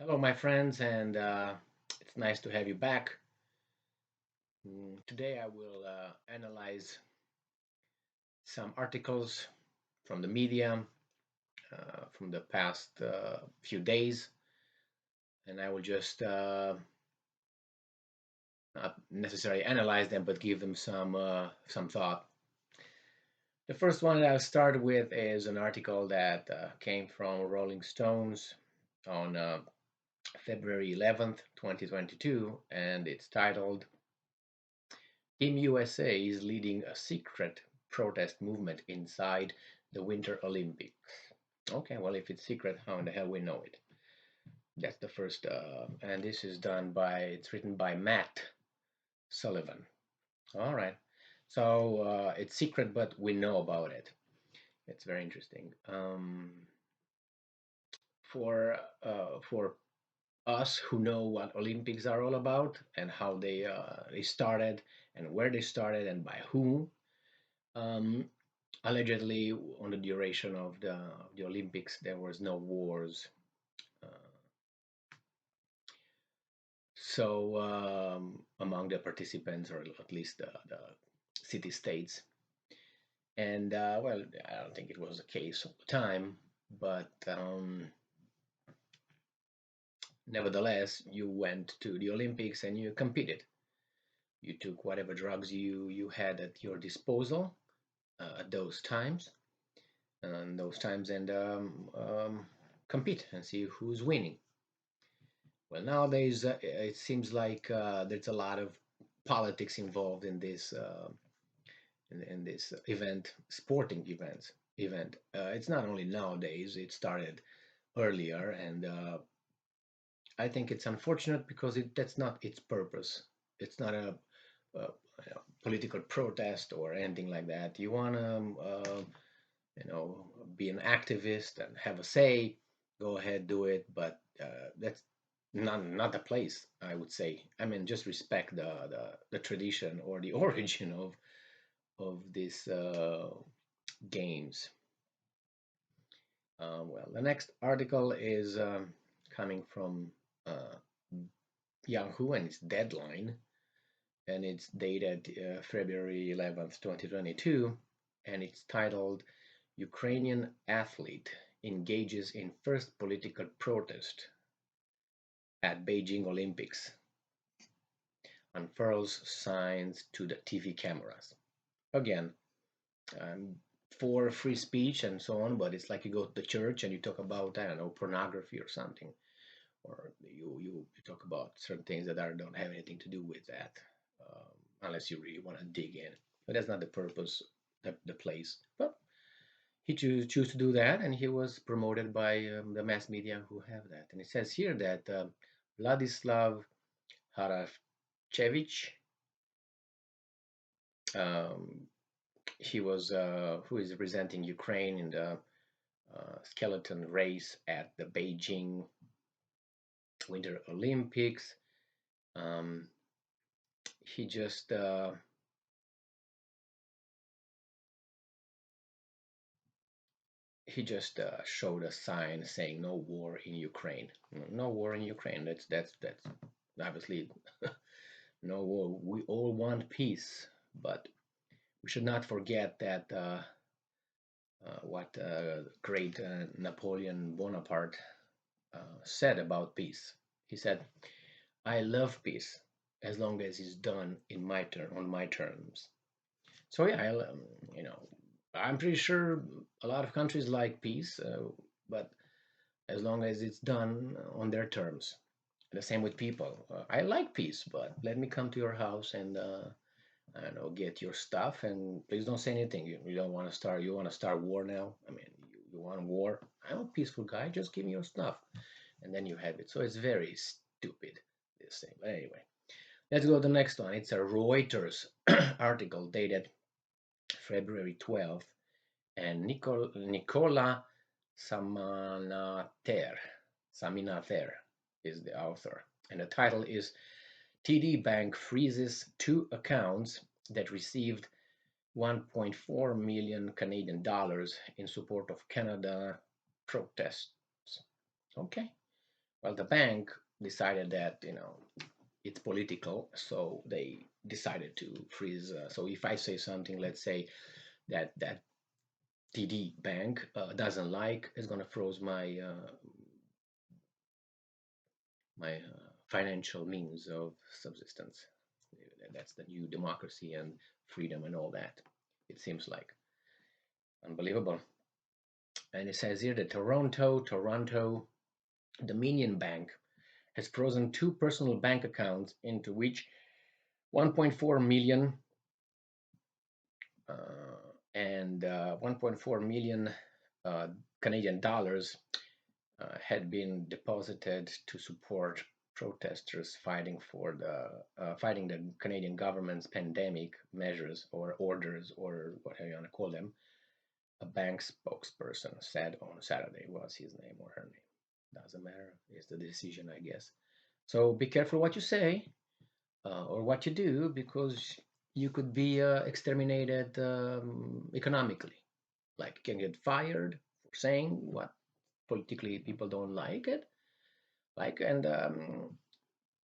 Hello, my friends, and it's nice to have you back. Today, I will analyze some articles from the media from the past few days, and I will just not necessarily analyze them, but give them some thought. The first one that I'll start with is an article that came from Rolling Stones on February 11th, 2022, and it's titled Team USA is leading a secret protest movement inside the Winter Olympics. Okay, well, if it's secret, how in the hell we know it? That's the first, and this is it's written by Matt Sullivan. All right. So it's secret, but we know about it. It's very interesting. For us who know what Olympics are all about and how they started and where they started and by whom, um, allegedly, on the duration of the Olympics, there was no wars. Uh, among the participants, or at least the city states, and well, I don't think it was the case all the time, but nevertheless, you went to the Olympics and you competed. You took whatever drugs you had at your disposal at those times, and compete and see who's winning. Well, nowadays it seems like there's a lot of politics involved in this event, sporting event. It's not only nowadays; it started earlier, and I think it's unfortunate because that's not its purpose. It's not a political protest or anything like that. You want to, be an activist and have a say. Go ahead, do it. But that's not the place, I would say. I mean, just respect the tradition or the origin of these games. Well, the next article is coming from uh, Yahoo, and it's Deadline, and it's dated February 11th, 2022, and it's titled Ukrainian Athlete Engages in First Political Protest at Beijing Olympics, Unfurls Signs to the TV Cameras. Again, I'm for free speech and so on, but it's like you go to the church and you talk about, I don't know, pornography or something, or you talk about certain things that don't have anything to do with that, unless you really want to dig in. But that's not the purpose, the place. But he choose to do that, and he was promoted by the mass media who have that. And it says here that Vladislav Harashevich, um, he was who is representing Ukraine in the skeleton race at the Beijing Winter Olympics. Um, he just showed a sign saying "No war in Ukraine." No war in Ukraine. That's obviously no war. We all want peace, but we should not forget that what great Napoleon Bonaparte said about peace. He said, "I love peace as long as it's done in my turn on my terms." So yeah, you know, I'm pretty sure a lot of countries like peace, but as long as it's done on their terms. The same with people. I like peace, but let me come to your house and I don't know, get your stuff, and please don't say anything. You don't want to start. You want to start war now? I mean, you want war? I'm a peaceful guy. Just give me your stuff, and then you have it. So it's very stupid, this thing. But anyway, let's go to the next one. It's a Reuters article dated February 12th, and Nicola Saminater, Saminater is the author. And the title is TD Bank Freezes Two Accounts that received 1.4 million Canadian dollars in support of Canada protests. Okay. Well, the bank decided that, it's political, so they decided to freeze. So if I say something, let's say that TD Bank doesn't like, is going to freeze my financial means of subsistence. That's the new democracy and freedom and all that. It seems like unbelievable. And it says here that Toronto Dominion Bank has frozen two personal bank accounts into which 1.4 million and 1.4 million uh, Canadian dollars had been deposited to support protesters fighting the Canadian government's pandemic measures or orders or whatever you want to call them. A bank spokesperson said on Saturday. Was his name or her name? Doesn't matter. It's the decision, I guess. So be careful what you say or what you do because you could be exterminated economically. Like you can get fired for saying what politically people don't like it, and you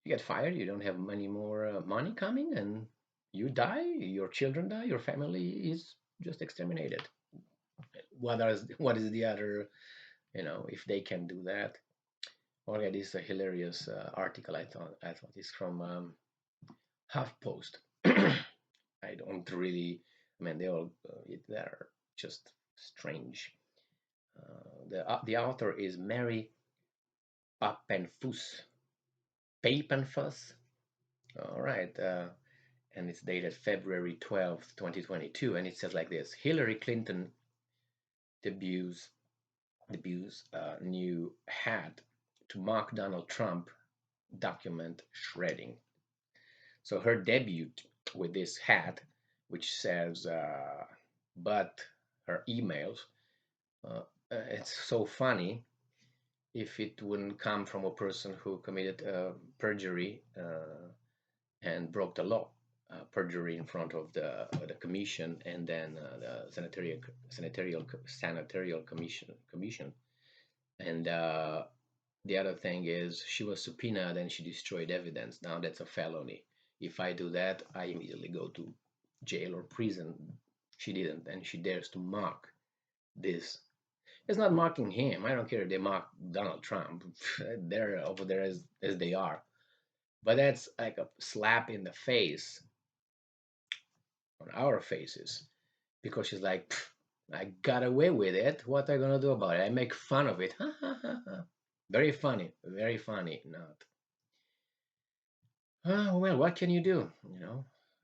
get fired. You don't have any more money coming, and you die. Your children die. Your family is just exterminated. What is the other? If they can do that. Oh yeah, this is a hilarious article. I thought it's from HuffPost. I don't really. I mean, they're just strange. The author is Mary Papenfuss. Papenfuss. All right. And it's dated February 12th, 2022, and it says like this: Hillary Clinton debuts a new hat to mock Donald Trump, document shredding. So her debut with this hat, which says, but her emails, it's so funny if it wouldn't come from a person who committed perjury and broke the law. Perjury in front of the commission and then the senatorial commission. And the other thing is she was subpoenaed and she destroyed evidence. Now that's a felony. If I do that, I immediately go to jail or prison. She didn't, and she dares to mock this. It's not mocking him. I don't care if they mock Donald Trump. They're over there as they are. But that's like a slap in the face on our faces because she's like, I got away with it. What are you gonna do about it? I make fun of it. Very funny, very funny. Not. Oh, well, what can you do?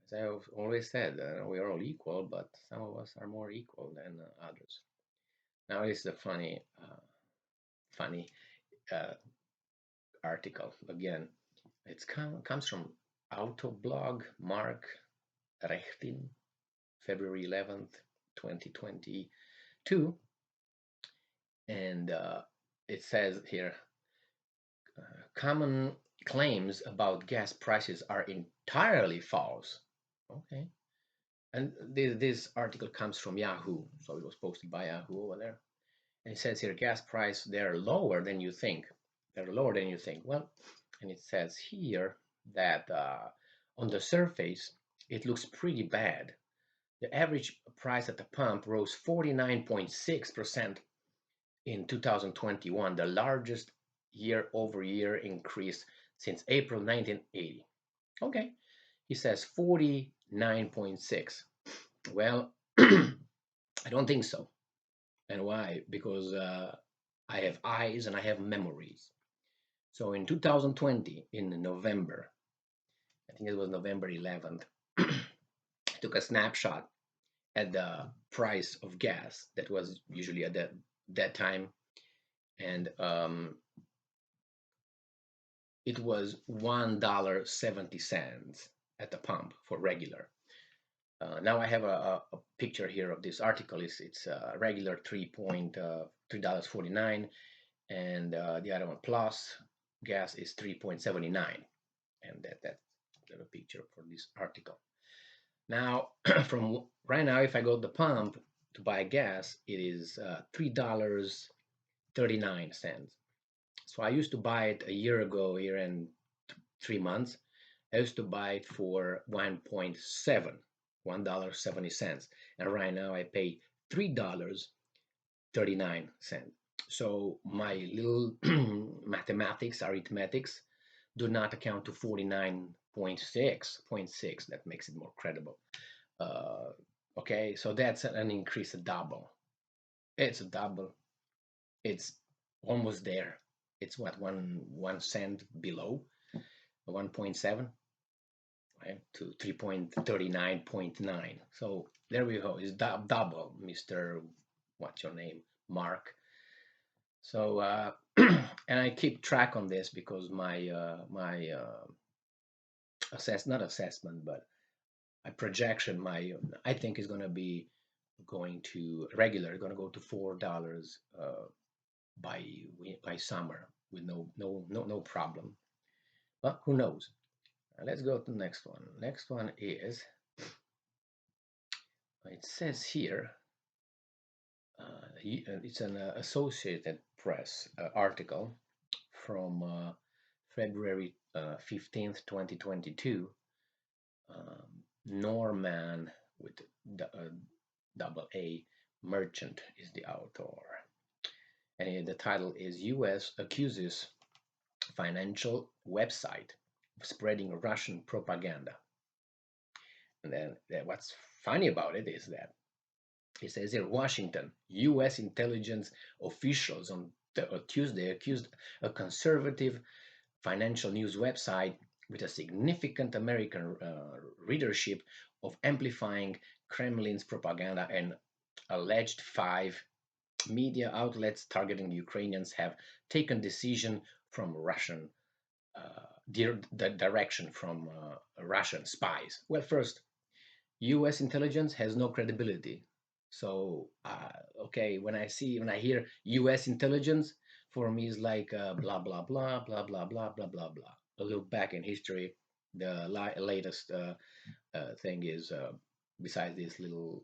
As I've always said, we are all equal, but some of us are more equal than others. Now, this is a funny uh, article. Again, it comes from Autoblog Mark Rechtin, February 11th, 2022. And it says here, common claims about gas prices are entirely false. Okay. And this article comes from Yahoo, so it was posted by Yahoo over there. And it says here, gas price, they're lower than you think. They're lower than you think. Well, and it says here that on the surface, it looks pretty bad. The average price at the pump rose 49.6% in 2021, the largest year-over-year increase since April 1980. Okay, he says 49.6. Well, I don't think so. And why? Because I have eyes and I have memories. So in 2020, in November, I think it was November 11th, I took a snapshot at the price of gas that was usually at that time, and it was $1.70 at the pump for regular. Now I have a picture here of this article. It's regular $3.49, and the other one plus gas is 3.79, and that's a picture for this article. Now, from right now, if I go to the pump to buy gas, it is $3.39. So I used to buy it a year ago, year and 3 months. I used to buy it for 1.7, $1.70, and right now I pay $3.39. So my little mathematics, arithmetics, do not account to 49.6. That makes it more credible. Uh, okay, so that's an increase, a double. It's a double. It's almost there. It's what, one cent below 1.7, right, to 3.39.9. So there we go. It's double, Mr. What's your name, Mark. So and I keep track on this because my not assessment, but my projection, I think is going to be going to regular, going to go to $4 by by summer with no problem. But who knows? Let's go to the next one. Next one is, it says here, it's an Associated Press article from February 15th, 2022. Norman with double A, Merchant is the author. And the title is U.S. accuses financial website of spreading Russian propaganda. And then what's funny about it is that it says here, Washington, U.S. intelligence officials on Tuesday accused a conservative financial news website with a significant American readership of amplifying Kremlin's propaganda, and alleged 5 media outlets targeting Ukrainians have taken decision from Russian direction from Russian spies. Well, first, U.S. intelligence has no credibility. So, okay, when I hear U.S. intelligence, for me is like blah blah blah blah blah blah blah blah blah. A look back in history, the latest thing is, besides this little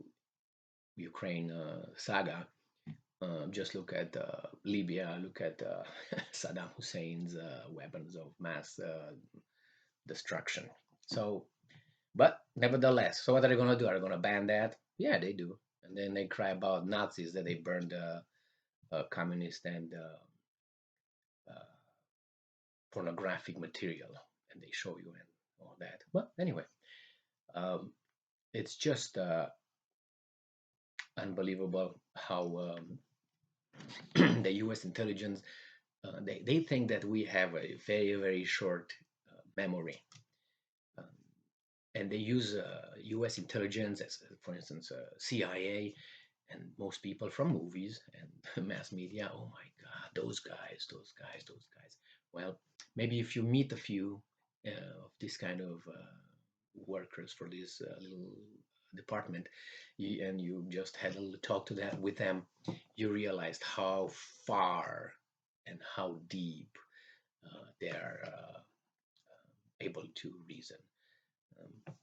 Ukraine saga, just look at Libya, look at Saddam Hussein's weapons of mass destruction. So, but nevertheless, so what are they going to do? Are they going to ban that? Yeah, they do. And then they cry about Nazis that they burned communist and pornographic material, and they show you and all that. Well, anyway, um, it's just unbelievable how the U.S. intelligence, they think that we have a very short memory. Um, and they use U.S. intelligence as, for instance, CIA, and most people from movies and mass media. Oh my God, those guys, those guys, those guys. Well, maybe if you meet a few of this kind of workers for this little department, and you just had a little talk to that with them, you realized how far and how deep they are able to reason. Um,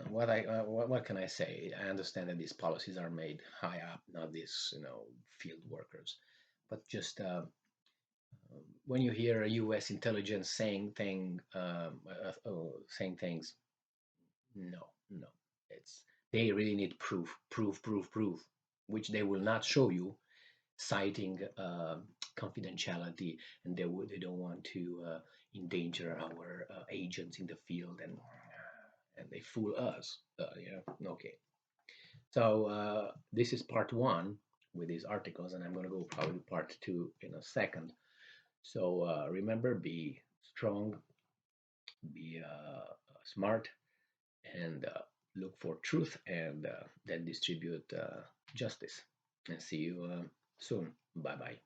what can I say? I understand that these policies are made high up, not these field workers, but just when you hear a U.S. intelligence saying things, no, it's they really need proof, which they will not show you, citing confidentiality, and they don't want to endanger our agents in the field, and they fool us. Yeah, okay. So this is part one with these articles, and I'm going to go probably part two in a second. So remember, be strong, be smart, and look for truth, and then distribute justice. And see you soon. Bye bye.